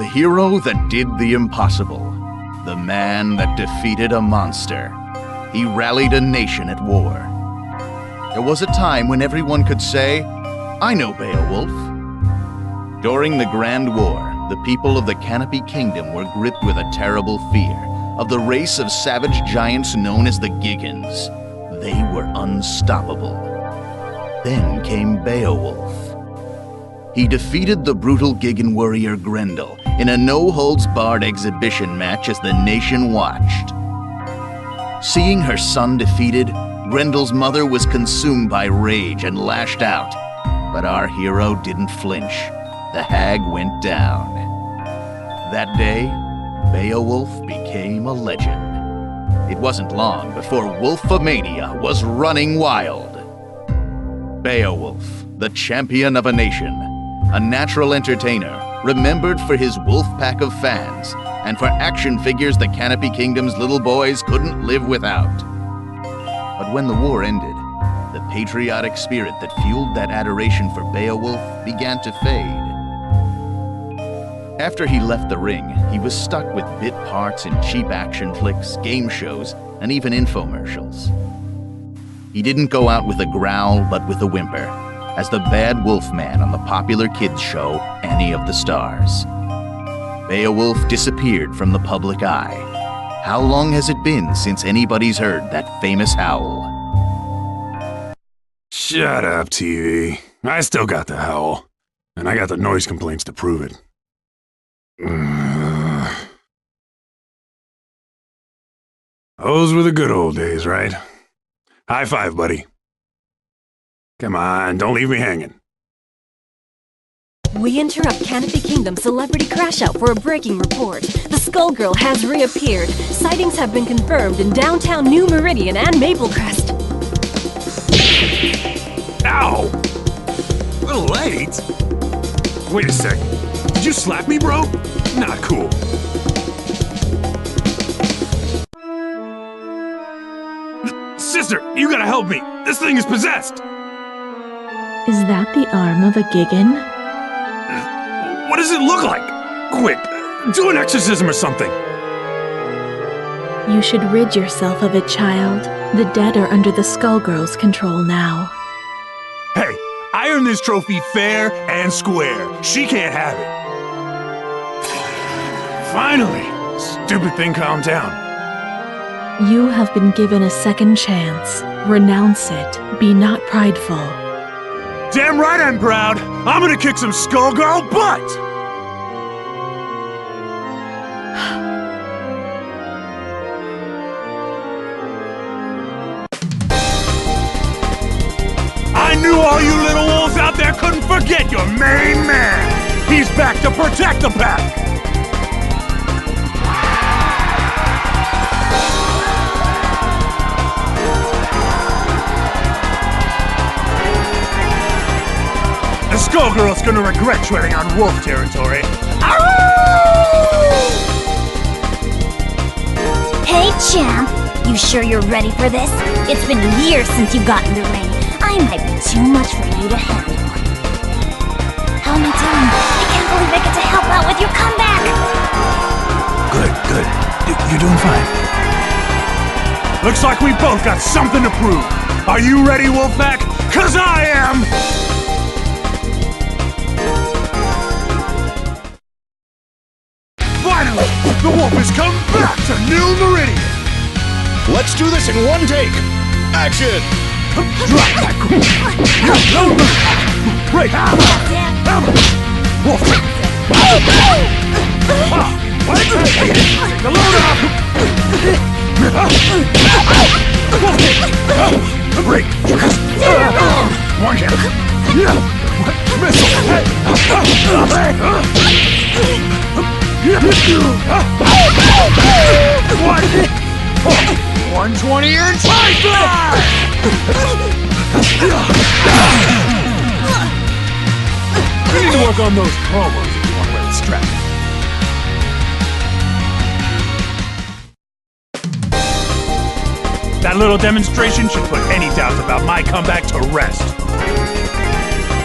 hero that did the impossible. The man that defeated a monster. He rallied a nation at war. There was a time when everyone could say, "I know Beowulf." During the Grand War, the people of the Canopy Kingdom were gripped with a terrible fear of the race of savage giants known as the Giggans. They were unstoppable. Then came Beowulf. He defeated the brutal Giggan warrior Grendel in a no-holds-barred exhibition match as the nation watched. Seeing her son defeated, Grendel's mother was consumed by rage and lashed out. But our hero didn't flinch. The hag went down. That day, Beowulf became a legend. It wasn't long before Wolfomania was running wild. Beowulf, the champion of a nation, a natural entertainer, remembered for his wolf pack of fans, and for action figures the Canopy Kingdom's little boys couldn't live without. But when the war ended, the patriotic spirit that fueled that adoration for Beowulf began to fade. After he left the ring, he was stuck with bit parts in cheap action flicks, game shows, and even infomercials. He didn't go out with a growl, but with a whimper, as the bad wolf man on the popular kids show, Annie of the Stars. Beowulf disappeared from the public eye. How long has it been since anybody's heard that famous howl? Shut up, TV. I still got the howl. And I got the noise complaints to prove it. Those were the good old days, right? High five, buddy. Come on, don't leave me hanging. We interrupt Canopy Kingdom Celebrity Crash Out for a breaking report. The Skullgirl has reappeared. Sightings have been confirmed in downtown New Meridian and Maplecrest. Ow! A little late? Wait a sec. Did you slap me, bro? Not cool. Sister, you gotta help me. This thing is possessed. Is that the arm of a Giggan? What does it look like? Quick, do an exorcism or something. You should rid yourself of it, child. The dead are under the Skullgirls' control now. Hey, I earned this trophy fair and square. She can't have it. Finally, stupid thing calmed down. You have been given a second chance. Renounce it. Be not prideful. Damn right I'm proud. I'm gonna kick some Skullgirl butt! I knew all you little wolves out there couldn't forget your main man. He's back to protect the pack. The Skullgirl's gonna regret treading on wolf territory. Hey, champ! You sure you're ready for this? It's been years since you got in the ring. I might be too much for you to handle. How am I doing? I can't believe I get to help out with your comeback! Good. You're doing fine. Looks like we both got something to prove. Are you ready, Wolfpack? 'Cause I am! Finally, the wolf has come back to New Meridian! Let's do this in one take! Action! Drop that cool! Break! Wolf! Take the load off! Break! One hit! Missile! 120 inch high fly! We need to work on those promos if you want to let it strap. That little demonstration should put any doubts about my comeback to rest.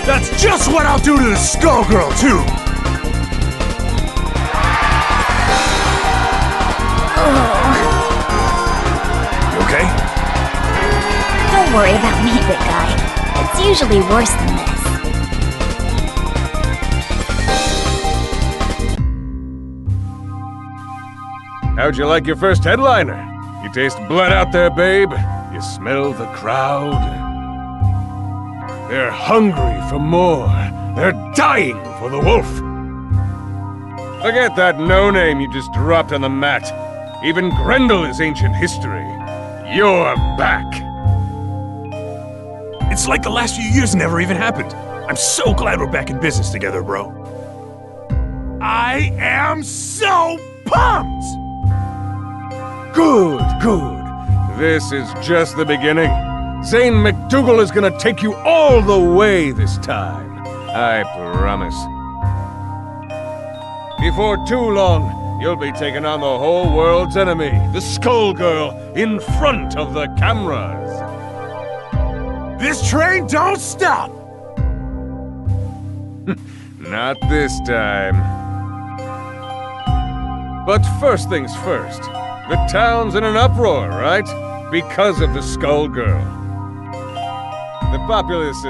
That's just what I'll do to the Skullgirl, too! You okay? Don't worry about me, big guy. It's usually worse than this. How'd you like your first headliner? You taste blood out there, babe? You smell the crowd? They're hungry for more. They're dying for the wolf. Forget that no-name you just dropped on the mat. Even Grendel is ancient history. You're back. It's like the last few years never even happened. I'm so glad we're back in business together, bro. I am so pumped! Good, good. This is just the beginning. Zane McDougal is gonna take you all the way this time. I promise. Before too long, you'll be taking on the whole world's enemy, the Skullgirl, in front of the cameras. This train don't stop! Not this time. But first things first. The town's in an uproar, right? Because of the Skullgirl. The populace is...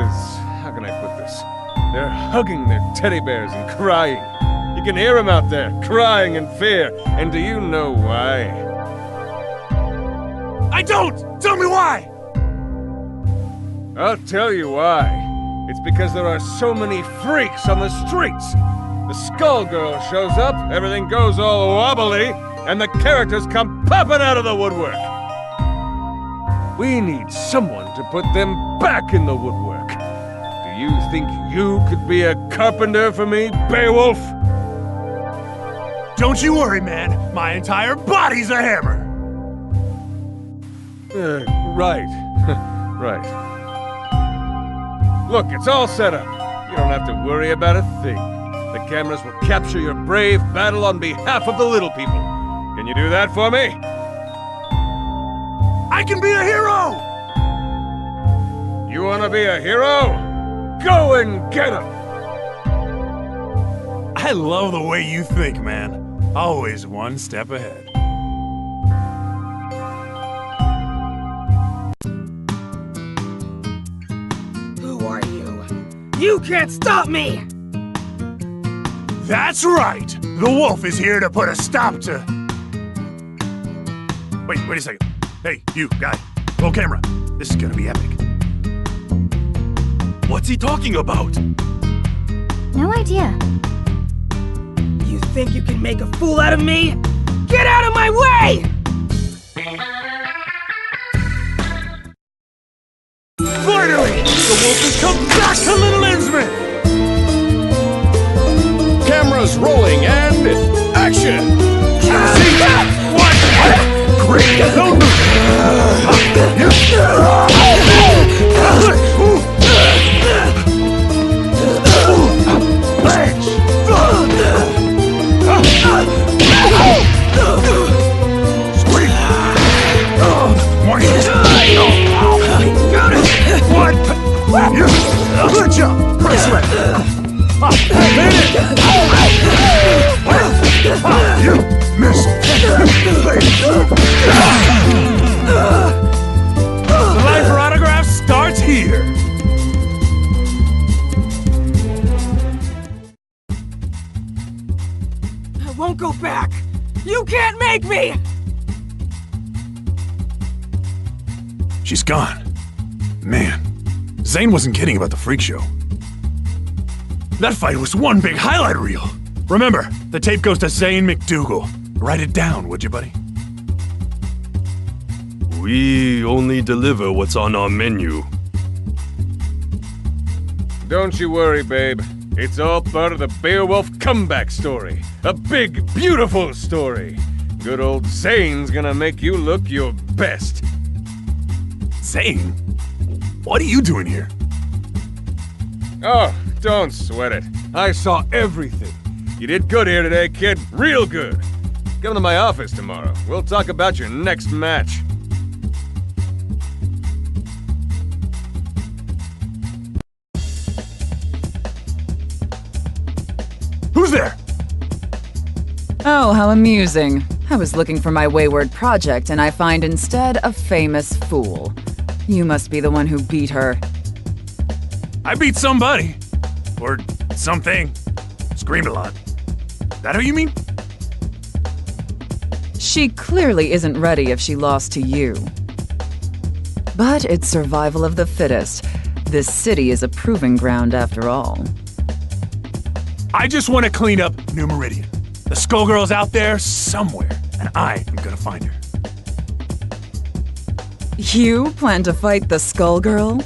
how can I put this? They're hugging their teddy bears and crying. You can hear them out there, crying in fear. And do you know why? I don't! Tell me why! I'll tell you why. It's because there are so many freaks on the streets. The Skullgirl shows up, everything goes all wobbly, and the characters come popping out of the woodwork. We need someone to put them back in the woodwork. Do you think you could be a carpenter for me, Beowulf? Don't you worry, man. My entire body's a hammer! Right. Right. Look, it's all set up. You don't have to worry about a thing. The cameras will capture your brave battle on behalf of the little people. Can you do that for me? I can be a hero! You wanna be a hero? Go and get him! I love the way you think, man. Always one step ahead. Who are you? You can't stop me! That's right! The wolf is here to put a stop to... Wait a second. Hey, you, guy. Roll camera. This is gonna be epic. What's he talking about? No idea. You think you can make a fool out of me? Get out of my way! Finally! The wolf has come back to Little Innsmouth! Cameras rolling and action! What? Great! Don't move! What? Good job! Bracelet! You missed! The line for autographs starts here! I won't go back! You can't make me! She's gone. Man, Zane wasn't kidding about the freak show. That fight was one big highlight reel. Remember, the tape goes to Zane McDougal. Write it down, would you, buddy? We only deliver what's on our menu. Don't you worry, babe. It's all part of the Beowulf comeback story. A big, beautiful story. Good old Zane's gonna make you look your best. Zane? What are you doing here? Oh, don't sweat it. I saw everything. You did good here today, kid. Real good. Come to my office tomorrow. We'll talk about your next match. Who's there? Oh, how amusing. I was looking for my wayward project, and I find instead a famous fool. You must be the one who beat her. I beat somebody. Or something. Screamed a lot. That who you mean? She clearly isn't ready if she lost to you. But it's survival of the fittest. This city is a proving ground after all. I just want to clean up New Meridian. The Skullgirl's out there somewhere, and I am gonna find her. You plan to fight the Skullgirl?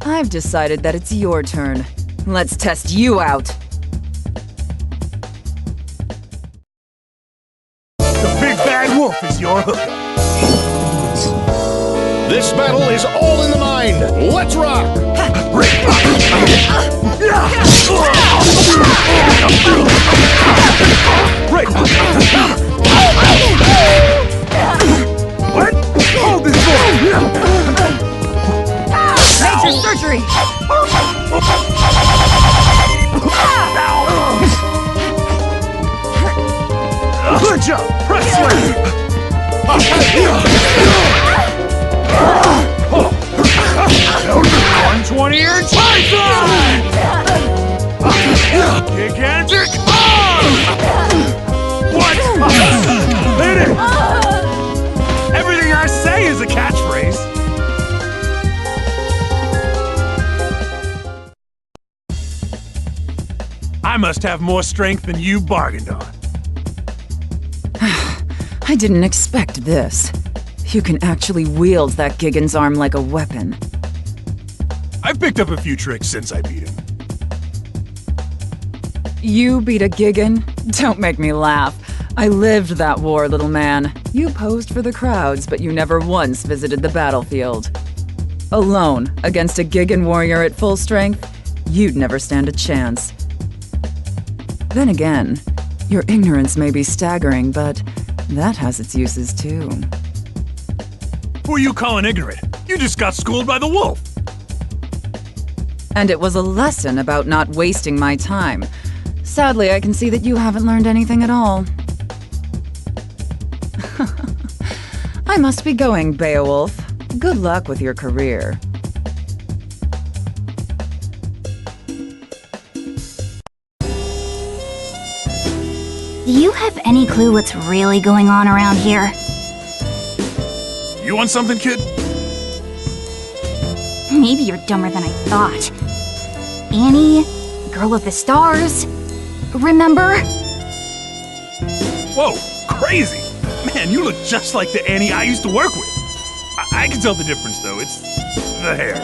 I've decided that it's your turn. Let's test you out. The big bad wolf is your hookup. This battle is all in the mind. Let's rock! What? Hold this Major surgery! Good job! Press swing! 120-inch python! Gigantic arm! What? Hit it! Everything I say is a catchphrase. I must have more strength than you bargained on. I didn't expect this. You can actually wield that Gigan's arm like a weapon. I've picked up a few tricks since I beat him. You beat a Gigan? Don't make me laugh. I lived that war, little man. You posed for the crowds, but you never once visited the battlefield. Alone, against a Gigan warrior at full strength, you'd never stand a chance. Then again, your ignorance may be staggering, but that has its uses too. Who are you calling ignorant? You just got schooled by the wolf. And it was a lesson about not wasting my time. Sadly, I can see that you haven't learned anything at all. I must be going, Beowulf. Good luck with your career. Do you have any clue what's really going on around here? You want something, kid? Maybe you're dumber than I thought. Annie, girl with the stars. Remember? Whoa, crazy! Man, you look just like the Annie I used to work with. I can tell the difference, though. It's the hair.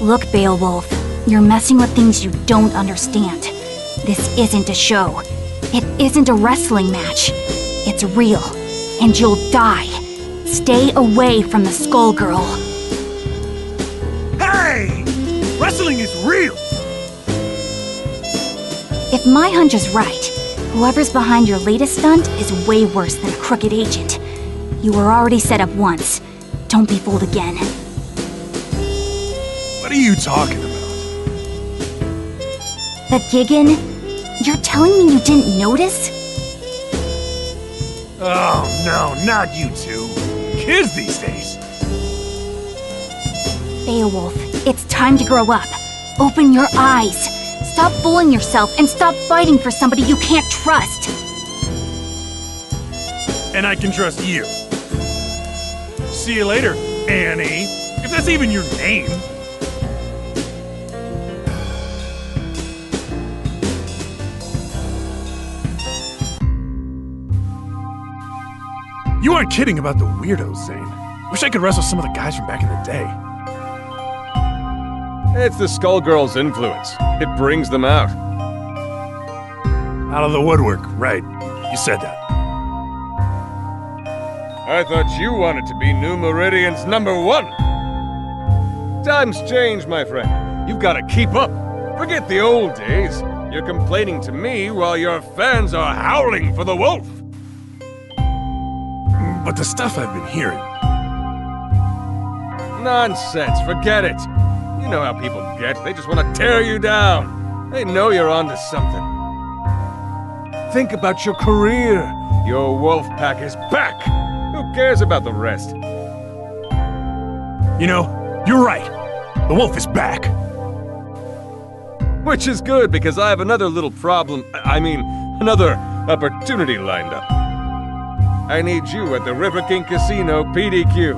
Look, Beowulf, you're messing with things you don't understand. This isn't a show. It isn't a wrestling match. It's real, and you'll die. Stay away from the Skullgirl. Hey! Wrestling is real! If my hunch is right, whoever's behind your latest stunt is way worse than a crooked agent. You were already set up once. Don't be fooled again. What are you talking about? The Gigan? You're telling me you didn't notice? Oh, no, not you two. Kids these days. Beowulf, it's time to grow up. Open your eyes. Stop fooling yourself and stop fighting for somebody you can't trust. And I can trust you. See you later, Annie. If that's even your name. You aren't kidding about the weirdos, Zane. Wish I could wrestle some of the guys from back in the day. It's the Skullgirls' influence. It brings them out. Out of the woodwork, right. You said that. I thought you wanted to be New Meridian's #1. Times change, my friend. You've got to keep up. Forget the old days. You're complaining to me while your fans are howling for the wolf. But the stuff I've been hearing... Nonsense, forget it. You know how people get. They just want to tear you down. They know you're onto something. Think about your career. Your wolf pack is back. Who cares about the rest? You know, you're right. The wolf is back. Which is good, because I have another little problem. Another opportunity lined up. I need you at the River King Casino PDQ.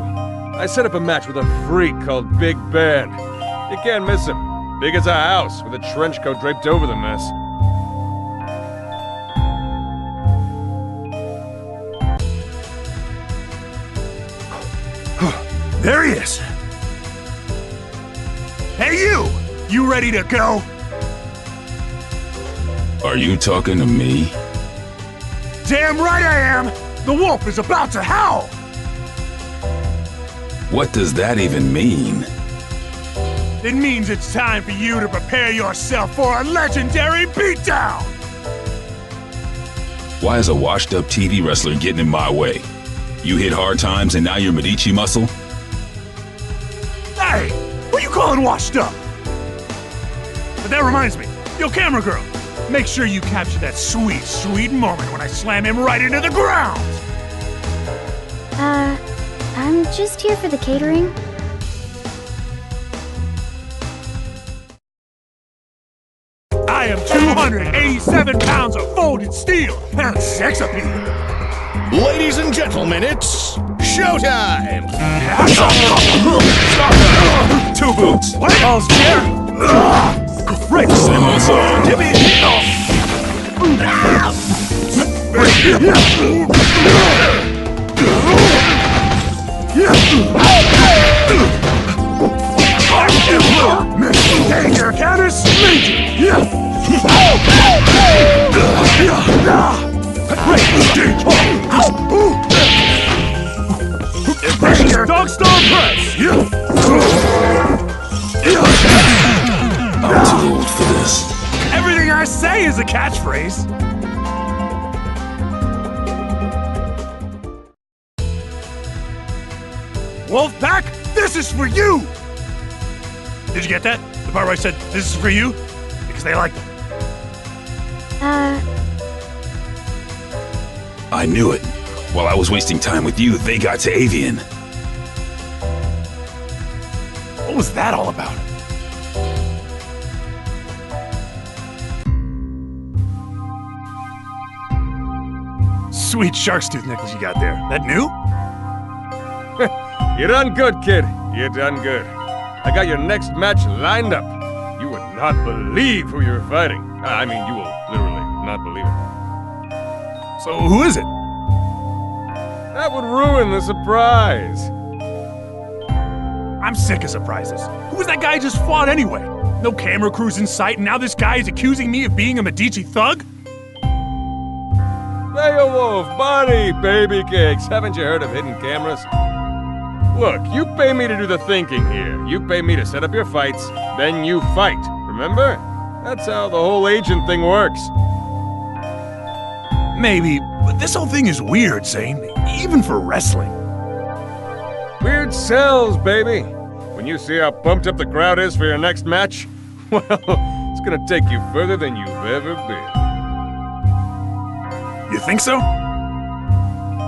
I set up a match with a freak called Big Ben. You can't miss him. Big as a house, with a trench coat draped over the mess. There he is! Hey you! You ready to go? Are you talking to me? Damn right I am! The wolf is about to howl! What does that even mean? It means it's time for you to prepare yourself for a legendary beatdown! Why is a washed-up TV wrestler getting in my way? You hit hard times and now you're Medici muscle? Hey! Who you calling washed up? But that reminds me, yo camera girl, make sure you capture that sweet, sweet moment when I slam him right into the ground! I'm just here for the catering. I am 287 pounds of folded steel and sex appeal. Ladies and gentlemen, it's showtime! Two boots. What? All's chair. Great. Give me Danger, Countess! Dog Star Press! I'm too old for this. Everything I say is a catchphrase. Wolfpack, this is for you! Did you get that? The part where I said, this is for you? Because they like them. I knew it. While I was wasting time with you, they got to Avian. What was that all about? Sweet shark's tooth necklace you got there. That new? You done good, kid. You done good. I got your next match lined up. You would not believe who you're fighting. You will literally not believe it. So who is it? That would ruin the surprise. I'm sick of surprises. Who was that guy who just fought anyway? No camera crews in sight, and now this guy is accusing me of being a Medici thug? Beowulf, buddy, baby cakes. Haven't you heard of hidden cameras? Look, you pay me to do the thinking here. You pay me to set up your fights, then you fight. Remember? That's how the whole agent thing works. Maybe, but this whole thing is weird, Zane. Even for wrestling. Weird sells, baby. When you see how pumped up the crowd is for your next match, well, it's gonna take you further than you've ever been. You think so?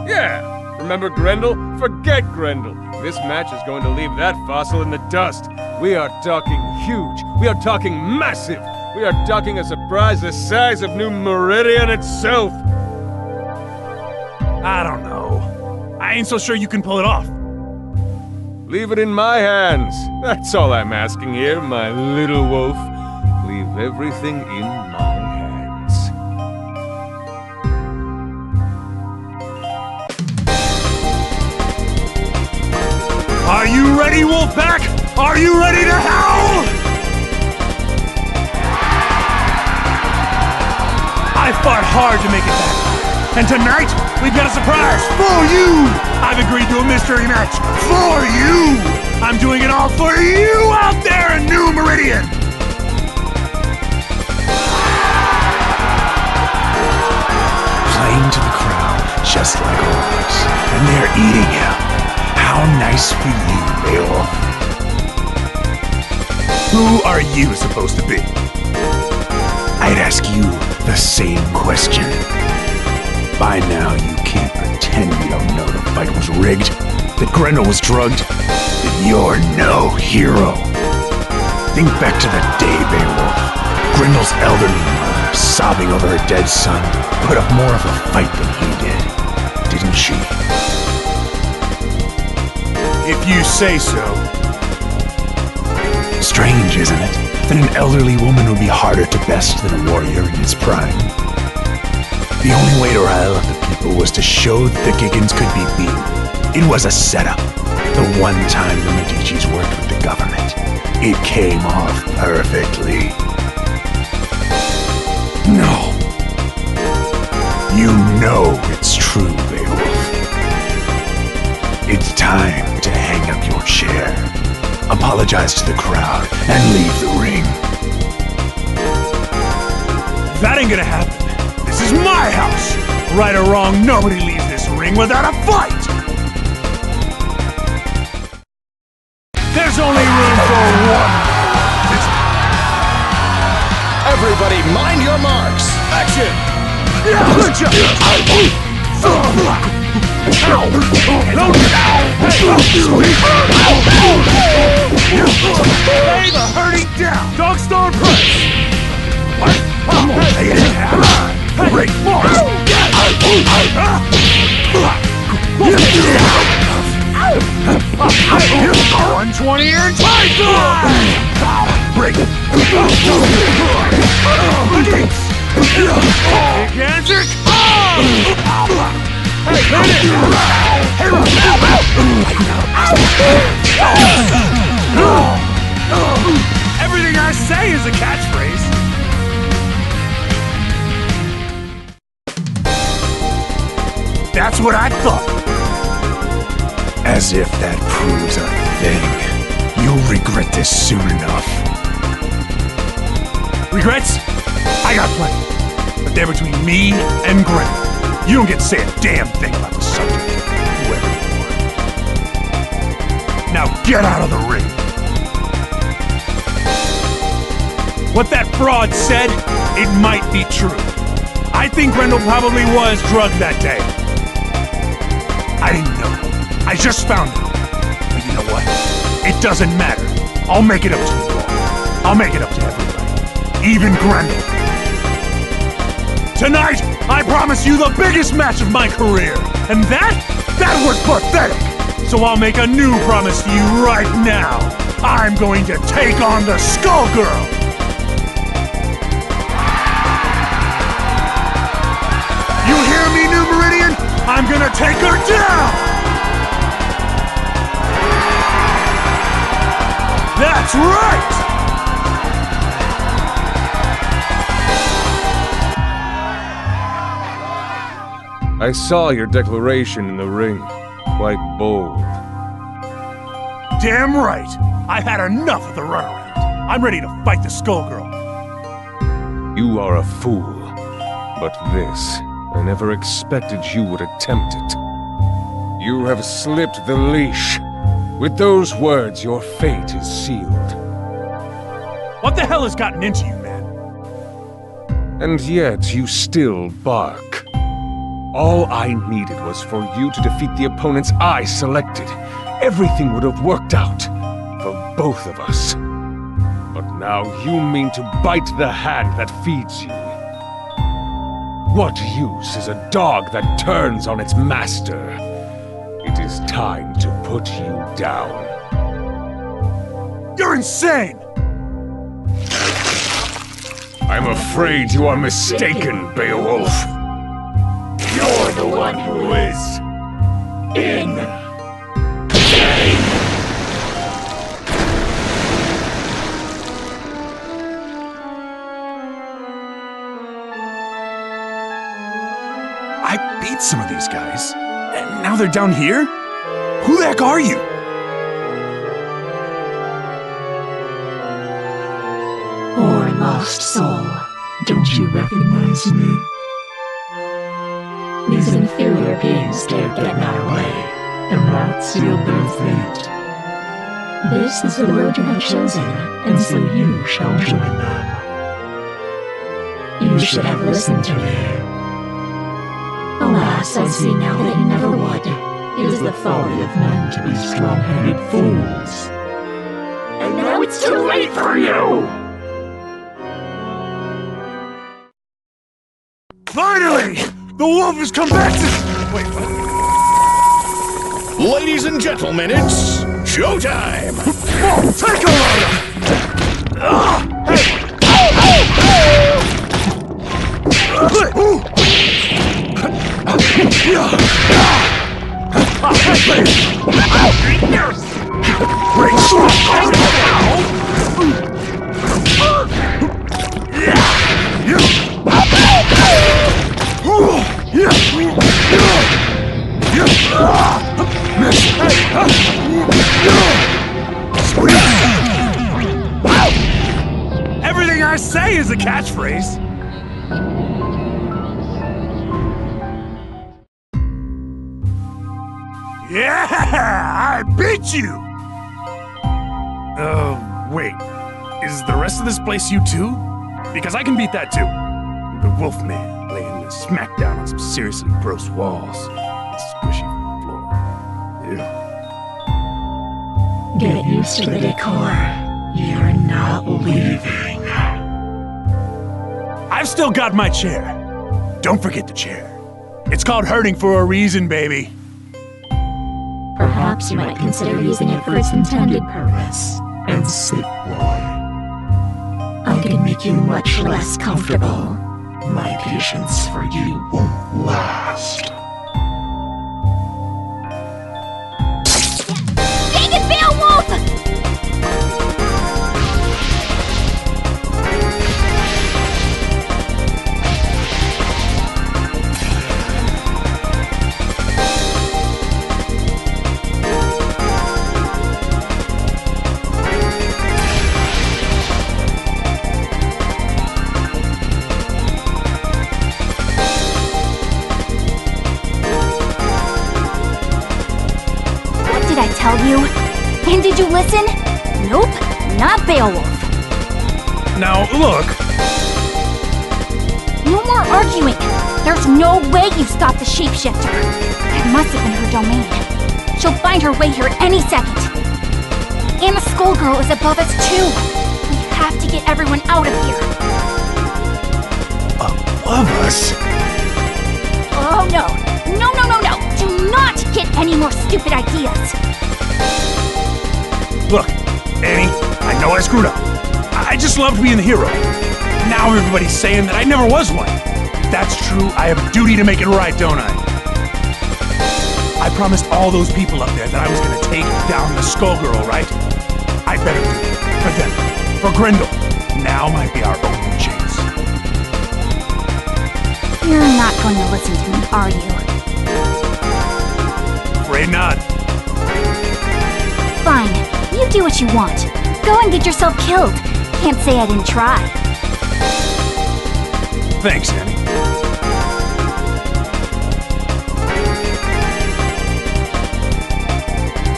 Yeah. Remember Grendel? Forget Grendel. This match is going to leave that fossil in the dust. We are talking huge. We are talking massive. We are talking a surprise the size of New Meridian itself. I don't know. I ain't so sure you can pull it off. Leave it in my hands. That's all I'm asking here, my little wolf. Leave everything in my hands. Are you ready, Wolfpack? Are you ready to howl? I fought hard to make it back. And tonight, we've got a surprise for you! I've agreed to a mystery match for you! I'm doing it all for you out there in New Meridian! Playing to the crowd, just like always. And they're eating you. How nice for you, Beowulf. Who are you supposed to be? I'd ask you the same question. By now, you can't pretend you don't know the fight was rigged, that Grendel was drugged, that you're no hero. Think back to the day, Beowulf. Grendel's elderly mother, sobbing over her dead son, put up more of a fight than he did, didn't she? If you say so. Strange, isn't it, that an elderly woman would be harder to best than a warrior in his prime? The only way to rile up the people was to show that the Giggins could be beaten. It was a setup. The one time the Medicis worked with the government, it came off perfectly. No. You know it's true, Beowulf. It's time to hang up your chair, apologize to the crowd, and leave the ring. That ain't gonna happen. This is my house! Right or wrong, nobody leaves this ring without a fight! There's only room for one! Everybody, mind your marks! Action! Lay the hurting down! Dogstar press! What? Come on, lay it down! Break more! 120 and Typhoon! Break! Gigantic! Hey, everything I say is a catchphrase. That's what I thought. As if that proves a thing. You'll regret this soon enough. Regrets? I got plenty. But they're between me and Grendel. You don't get to say a damn thing about the subject, whoever you are. Now get out of the ring. What that fraud said, it might be true. I think Grendel probably was drugged that day. I didn't know. I just found out. But you know what? It doesn't matter. I'll make it up to you all. I'll make it up to everybody. Even Grendel. Tonight, I promise you the biggest match of my career. And that was pathetic. So I'll make a new promise to you right now. I'm going to take on the Skullgirl. You hear me, New Meridian? I'm gonna take her down! That's right! I saw your declaration in the ring. Quite bold. Damn right! I've had enough of the runaround. I'm ready to fight the Skullgirl. You are a fool. But this, I never expected you would attempt it. You have slipped the leash. With those words, your fate is sealed. What the hell has gotten into you, man? And yet, you still bark. All I needed was for you to defeat the opponents I selected. Everything would have worked out for both of us. But now you mean to bite the hand that feeds you. What use is a dog that turns on its master? It is time to put you down. You're insane! I'm afraid you are mistaken, Beowulf. You're the one who is in. I beat some of these guys, and now they're down here? Who the heck are you? Poor lost soul, don't you recognize me? These inferior beings dared get in our way, and that sealed their fate. This is the road you have chosen, and so you shall join them. You should have listened to me. Alas, I see now that you never would. It is the folly of men to be strong-headed fools. And now it's too late for you! Finally! The wolf has come back to... Wait, what? Ladies and gentlemen, it's showtime! Oh, take a load! Everything I say is a catchphrase. Yeah, I beat you! Wait. Is the rest of this place you too? Because I can beat that too. The Wolfman laying the smackdown on some seriously gross walls. And squishy floor. Ew. Get used to the decor. You're not leaving. I've still got my chair. Don't forget the chair. It's called hurting for a reason, baby. Perhaps you might consider using it for its intended purpose. And sit, boy. I can make you much less comfortable. My patience for you won't last. Dang it, Beowulf! Tell you? And did you listen? Nope, not Beowulf. Now, look. No more arguing. There's no way you stopped the shapeshifter. That must have been her domain. She'll find her way here any second. And the Skullgirl is above us too. We have to get everyone out of here. Above us? Oh no. No, no, no, no. Do not get any more stupid ideas. Look, Annie, I know I screwed up. I just loved being the hero. Now everybody's saying that I never was one. If that's true, I have a duty to make it right, don't I? I promised all those people up there that I was gonna take down the Skullgirl, right? I better do it. For them. For Grendel. Now might be our only chance. You're not going to listen to me, are you? Afraid not. Fine. You do what you want. Go and get yourself killed. Can't say I didn't try. Thanks, Annie.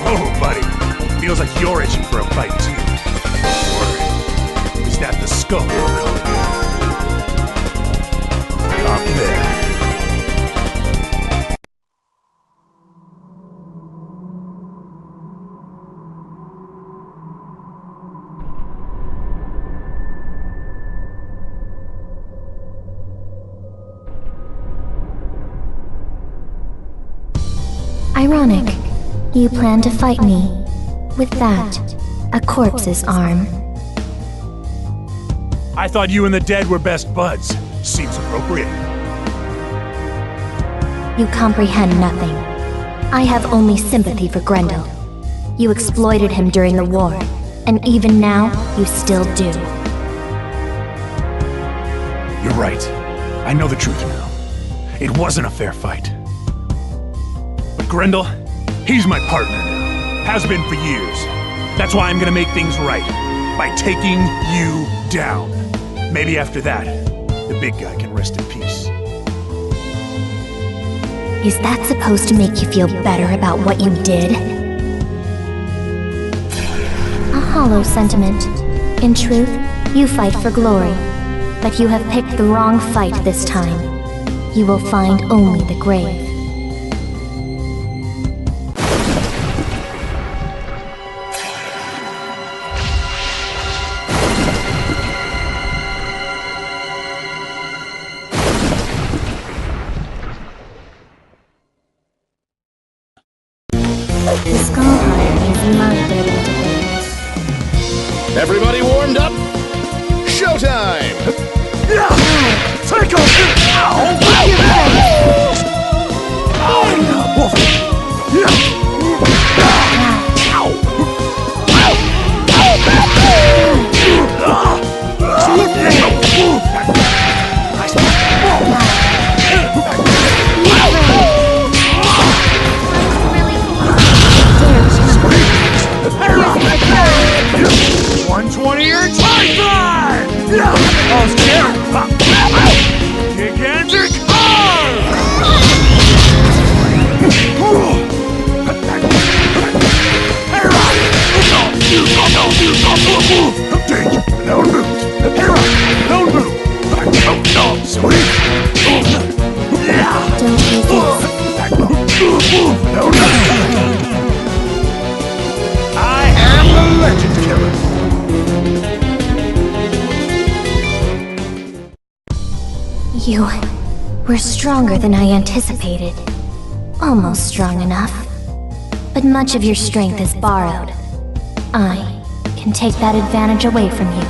Oh, buddy. Feels like you're itching for a fight, too. Or is that the Skullgirl calling? Up there. Ironic. You plan to fight me. With that, a corpse's arm. I thought you and the dead were best buds. Seems appropriate. You comprehend nothing. I have only sympathy for Grendel. You exploited him during the war, and even now, you still do. You're right. I know the truth now. It wasn't a fair fight. But Grendel, he's my partner now. Has been for years. That's why I'm gonna make things right. By taking you down. Maybe after that, the big guy can rest in peace. Is that supposed to make you feel better about what you did? A hollow sentiment. In truth, you fight for glory. But you have picked the wrong fight this time. You will find only the grave. The Skullgirls is my baby. Everybody warmed up? Showtime! Take him! Gigantic I am the legend killer. You were stronger than I anticipated. Almost strong enough. But much of your strength is borrowed. I can take that advantage away from you,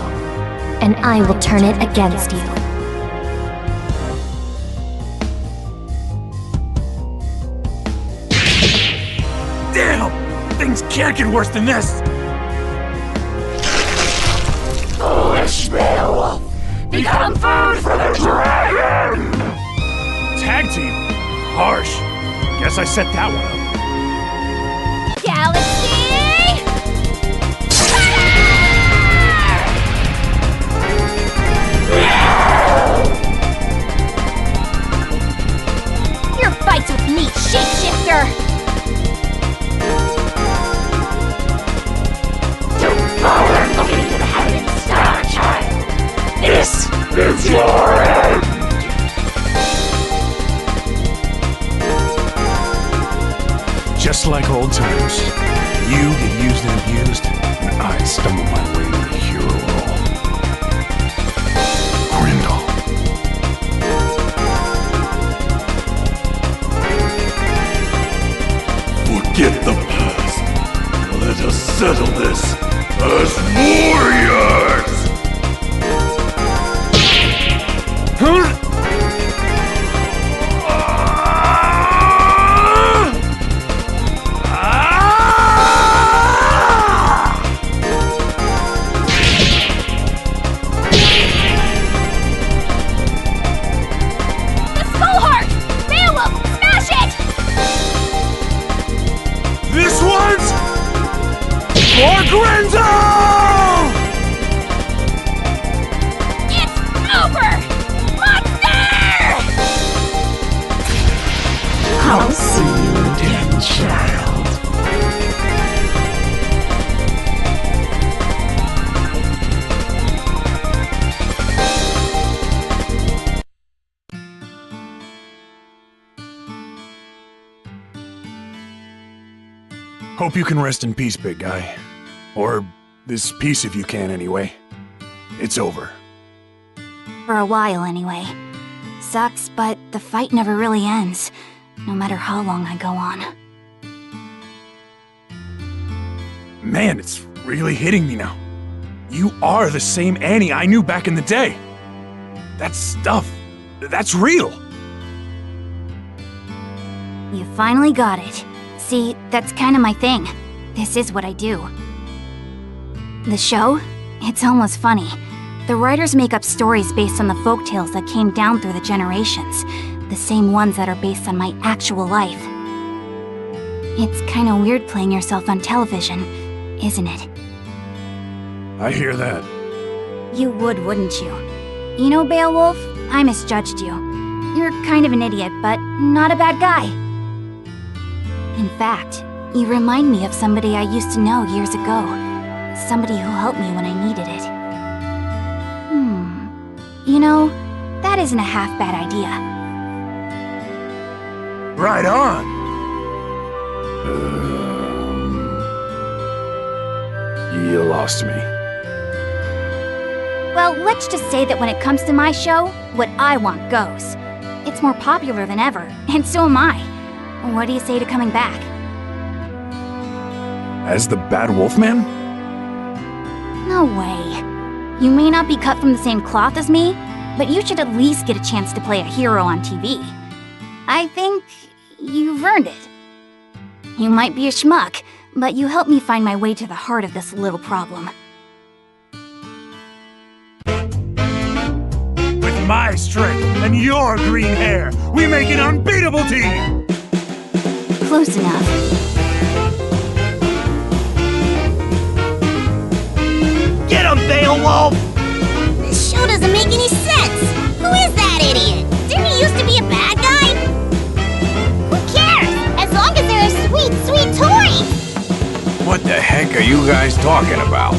and I will turn it against you. Damn! Things can't get worse than this! Foolish Beowulf! Become food for the dragon! Tag team? Harsh. Guess I set that one up. Galaxy! Your fights with me, shapeshifter! Don't bother looking to the heavens, Star Child! This is your end! Just like old times. You get used and abused, and I stumble my way to the hero role. Grendel. Forget the past. Let us settle this as warriors! Huh? For Grendel! It's over! Monster! I'll see you again, child. Hope you can rest in peace, big guy. Or this piece if you can, anyway. It's over. For a while, anyway. Sucks, but the fight never really ends, no matter how long I go on. Man, it's really hitting me now. You are the same Annie I knew back in the day. That stuff, that's real. You finally got it. See, that's kinda my thing. This is what I do. The show? It's almost funny. The writers make up stories based on the folktales that came down through the generations. The same ones that are based on my actual life. It's kinda weird playing yourself on television, isn't it? I hear that. You would, wouldn't you? You know, Beowulf, I misjudged you. You're kind of an idiot, but not a bad guy. In fact, you remind me of somebody I used to know years ago. Somebody who helped me when I needed it. You know, that isn't a half-bad idea. Right on. You lost me. Well, let's just say that when it comes to my show, what I want goes. It's more popular than ever, and so am I. What do you say to coming back? As the Bad Wolf Man? No way. You may not be cut from the same cloth as me, but you should at least get a chance to play a hero on TV. I think you've earned it. You might be a schmuck, but you helped me find my way to the heart of this little problem. With my strength and your green hair, we make an unbeatable team! Close enough. Get him, Beowulf! This show doesn't make any sense! Who is that idiot? Didn't he used to be a bad guy? Who cares? As long as there are sweet, sweet toys! What the heck are you guys talking about?